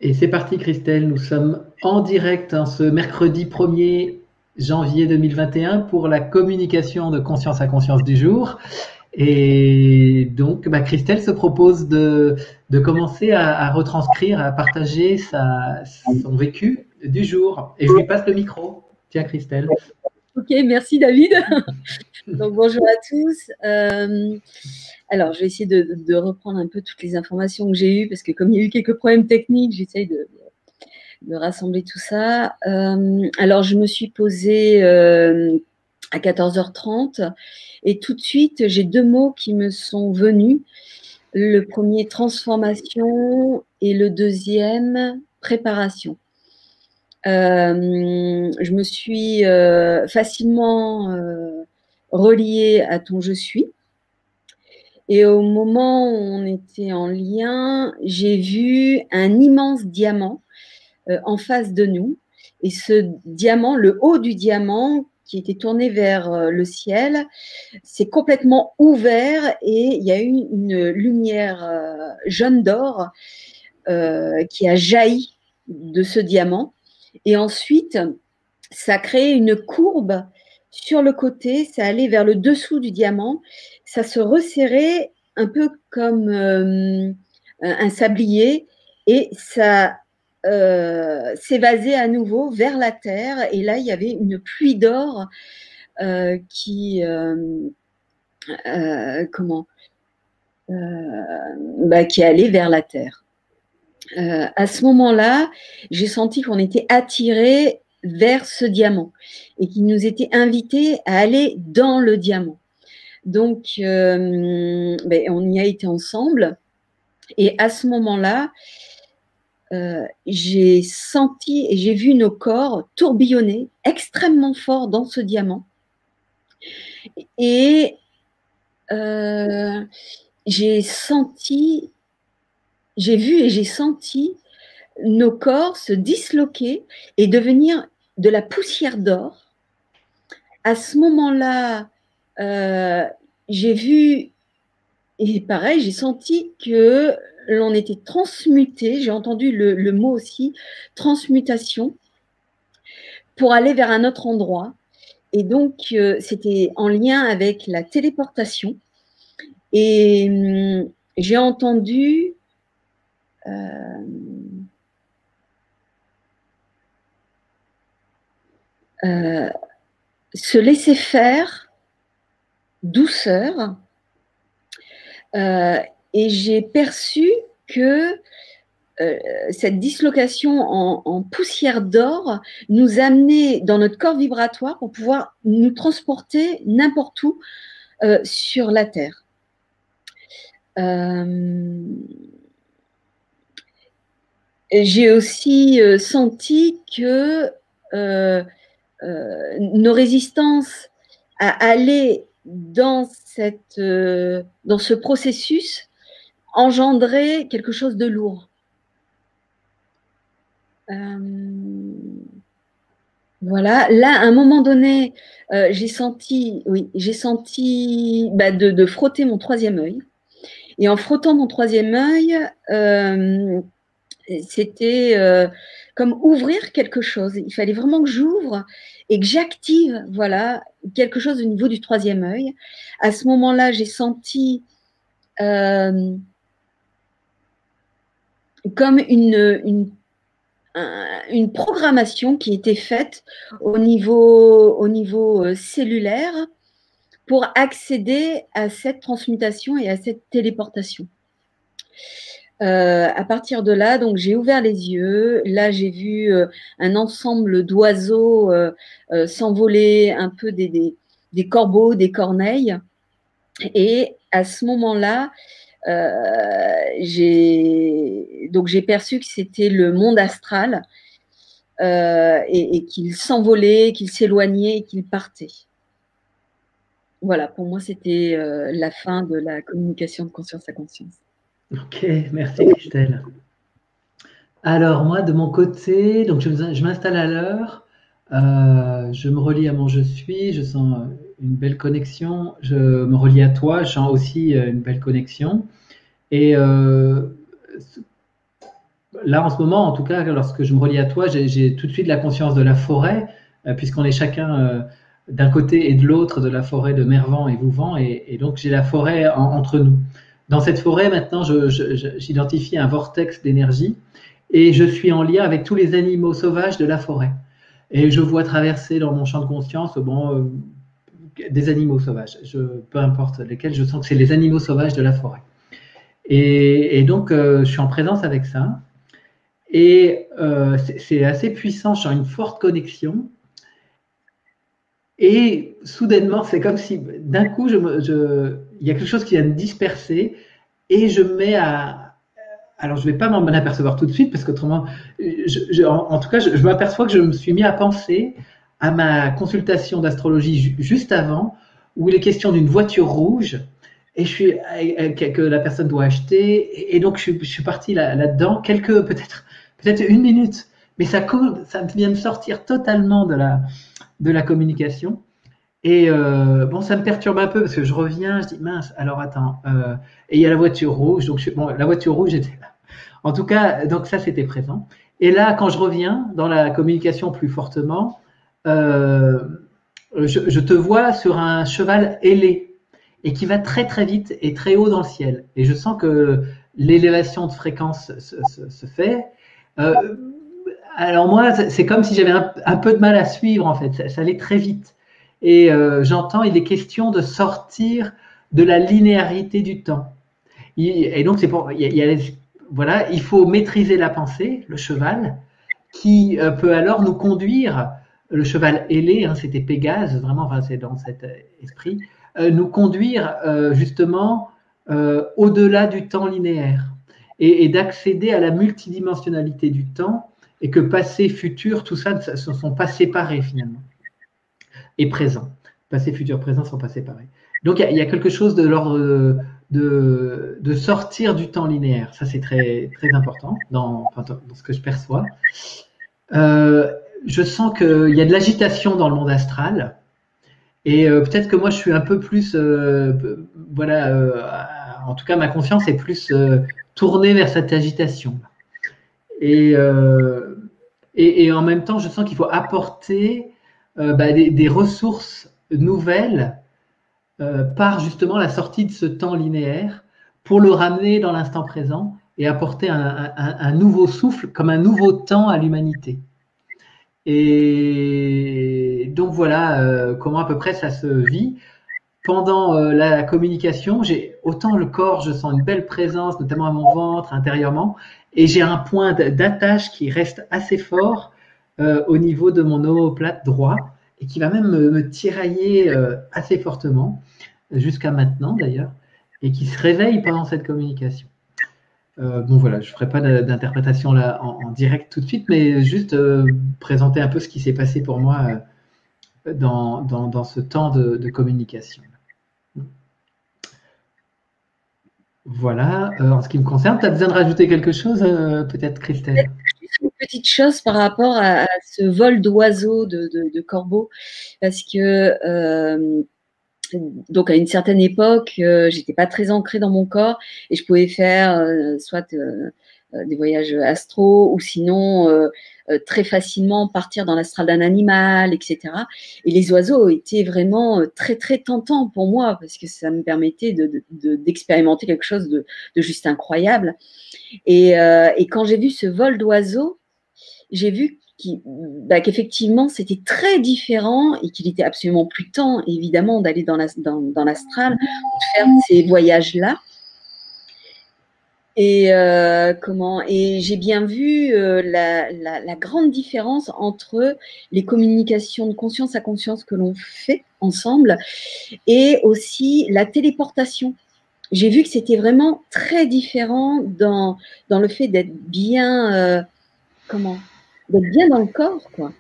Et c'est parti, Christelle. Nous sommes en direct ce mercredi 1er janvier 2021 pour la communication de conscience à conscience du jour. Et donc, Christelle se propose de commencer à retranscrire, à partager son vécu du jour. Et je lui passe le micro. Tiens, Christelle. Ok, merci David. Donc bonjour à tous. Alors, je vais essayer de reprendre un peu toutes les informations que j'ai eues, parce que comme il y a eu quelques problèmes techniques, j'essaye de rassembler tout ça. Alors, je me suis posée à 14h30 et tout de suite, j'ai deux mots qui me sont venus. Le premier, transformation, et le deuxième, préparation. Je me suis facilement reliée à ton je suis. Et au moment où on était en lien, j'ai vu un immense diamant en face de nous. Et ce diamant, le haut du diamant, qui était tourné vers le ciel, s'est complètement ouvert et il y a eu une lumière jaune d'or qui a jailli de ce diamant. Et ensuite, ça a créé une courbe sur le côté, ça allait vers le dessous du diamant, ça se resserrait un peu comme un sablier et ça s'évasait à nouveau vers la terre. Et là, il y avait une pluie d'or qui allait vers la terre. À ce moment-là, j'ai senti qu'on était attiré vers ce diamant et qu'il nous était invité à aller dans le diamant. Donc, on y a été ensemble. Et à ce moment-là, j'ai senti et j'ai vu nos corps tourbillonner extrêmement fort dans ce diamant. Et j'ai vu et j'ai senti nos corps se disloquer et devenir de la poussière d'or. À ce moment-là, j'ai vu, et pareil, j'ai senti que l'on était transmuté, j'ai entendu le mot aussi, transmutation, pour aller vers un autre endroit. Et donc, c'était en lien avec la téléportation. Et j'ai entendu se laisser faire, douceur, et j'ai perçu que cette dislocation en poussière d'or nous amenait dans notre corps vibratoire pour pouvoir nous transporter n'importe où sur la Terre. J'ai aussi senti que nos résistances à aller dans ce processus engendraient quelque chose de lourd. Voilà, là, à un moment donné, j'ai senti de frotter mon troisième œil. Et en frottant mon troisième œil, c'était comme ouvrir quelque chose. Il fallait vraiment que j'ouvre et que j'active, voilà, quelque chose au niveau du troisième œil. À ce moment-là, j'ai senti comme une programmation qui était faite au niveau cellulaire pour accéder à cette transmutation et à cette téléportation. À partir de là, donc j'ai ouvert les yeux. Là, j'ai vu un ensemble d'oiseaux s'envoler, un peu des corbeaux, des corneilles. Et à ce moment-là, j'ai perçu que c'était le monde astral et qu'il s'envolait, qu'il s'éloignait et qu'il partait. Voilà, pour moi, c'était la fin de la communication de conscience à conscience. Ok, merci Christelle. Alors moi, de mon côté, donc je m'installe à l'heure, je me relie à mon je suis, je sens une belle connexion, je me relie à toi, je sens aussi une belle connexion. Et là, en ce moment, en tout cas, lorsque je me relie à toi, j'ai tout de suite la conscience de la forêt, puisqu'on est chacun d'un côté et de l'autre de la forêt de Mervan et Vouvant, et donc j'ai la forêt entre nous. Dans cette forêt, maintenant, j'identifie un vortex d'énergie, et je suis en lien avec tous les animaux sauvages de la forêt. Et je vois traverser dans mon champ de conscience, des animaux sauvages, peu importe lesquels, je sens que c'est les animaux sauvages de la forêt. Et donc, je suis en présence avec ça. Et c'est assez puissant, je sens une forte connexion. Et soudainement, c'est comme si d'un coup, il y a quelque chose qui vient me disperser et je me mets à. Alors, je ne vais pas m'en apercevoir tout de suite parce qu'autrement, en tout cas, je m'aperçois que je me suis mis à penser à ma consultation d'astrologie juste avant, où il est question d'une voiture rouge et que la personne doit acheter. Et donc, je suis parti là-dedans, peut-être une minute, mais ça vient de sortir totalement de la communication. Et ça me perturbe un peu parce que je reviens, je dis mince, alors attends, et il y a la voiture rouge, donc la voiture rouge était là. En tout cas, donc ça c'était présent. Et là, quand je reviens dans la communication plus fortement, je te vois sur un cheval ailé et qui va très très vite et très haut dans le ciel. Et je sens que l'élévation de fréquence se fait. Alors moi, c'est comme si j'avais un peu de mal à suivre en fait. Ça allait très vite. Et j'entends, il est question de sortir de la linéarité du temps. Et donc c'est pour, voilà, il faut maîtriser la pensée, le cheval, qui peut alors nous conduire. Le cheval ailé, hein, c'était Pégase, vraiment, enfin, c'est dans cet esprit, nous conduire justement au-delà du temps linéaire et d'accéder à la multidimensionnalité du temps et que passé, futur, tout ça ne sont pas séparés finalement et présent. Passé, futur, présent ne sont pas séparés. Donc il y a quelque chose de l'ordre de sortir du temps linéaire. Ça c'est très, très important dans ce que je perçois. Je sens qu'il y a de l'agitation dans le monde astral. Et peut-être que moi, je suis un peu plus, en tout cas, ma conscience est plus tournée vers cette agitation. Et en même temps, je sens qu'il faut apporter des ressources nouvelles par justement la sortie de ce temps linéaire pour le ramener dans l'instant présent et apporter un nouveau souffle, comme un nouveau temps à l'humanité. Et donc voilà comment à peu près ça se vit. Pendant la communication, j'ai autant le corps, je sens une belle présence, notamment à mon ventre, intérieurement, et j'ai un point d'attache qui reste assez fort au niveau de mon omoplate droit et qui va même me tirailler assez fortement, jusqu'à maintenant d'ailleurs, et qui se réveille pendant cette communication. Bon voilà, je ne ferai pas d'interprétation là en direct tout de suite, mais juste présenter un peu ce qui s'est passé pour moi dans ce temps de communication. Voilà, en ce qui me concerne, tu as besoin de rajouter quelque chose, peut-être Christelle? Juste une petite chose par rapport à ce vol d'oiseaux, de corbeaux, parce que donc à une certaine époque, j'étais pas très ancrée dans mon corps et je pouvais faire soit des voyages astro ou sinon très facilement partir dans l'astral d'un animal, etc. Et les oiseaux étaient vraiment très très tentants pour moi parce que ça me permettait d'expérimenter quelque chose de juste incroyable. Et quand j'ai vu ce vol d'oiseaux, j'ai vu qu'effectivement c'était très différent et qu'il était absolument plus temps évidemment d'aller dans l'astral ou de faire ces voyages-là. Et et j'ai bien vu la grande différence entre les communications de conscience à conscience que l'on fait ensemble et aussi la téléportation. J'ai vu que c'était vraiment très différent dans le fait d'être bien d'être bien dans le corps, quoi.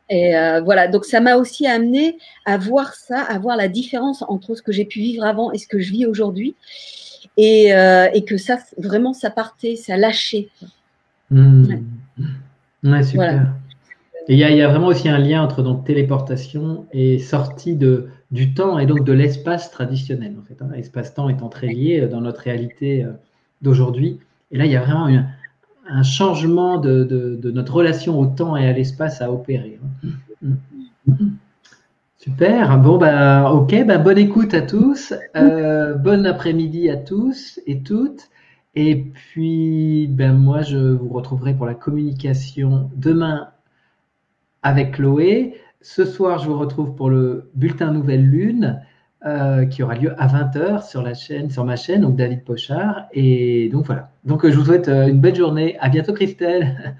Et voilà, donc ça m'a aussi amené à voir ça, à voir la différence entre ce que j'ai pu vivre avant et ce que je vis aujourd'hui, et que ça, vraiment, ça partait, ça lâchait. Ouais, super. Voilà. Et il y a vraiment aussi un lien entre donc téléportation et sortie du temps et donc de l'espace traditionnel, en fait, hein. L'espace-temps étant très lié dans notre réalité d'aujourd'hui. Et là, il y a vraiment un changement de notre relation au temps et à l'espace à opérer. Super. Bon, bah, ok. Bah, bonne écoute à tous. Bon après-midi à tous et toutes. Et puis, ben, moi, je vous retrouverai pour la communication demain avec Chloé. Ce soir, je vous retrouve pour le bulletin Nouvelle Lune qui aura lieu à 20h sur la chaîne, sur ma chaîne, donc David Pochard. Et donc voilà. Donc je vous souhaite une belle journée. À bientôt, Christelle.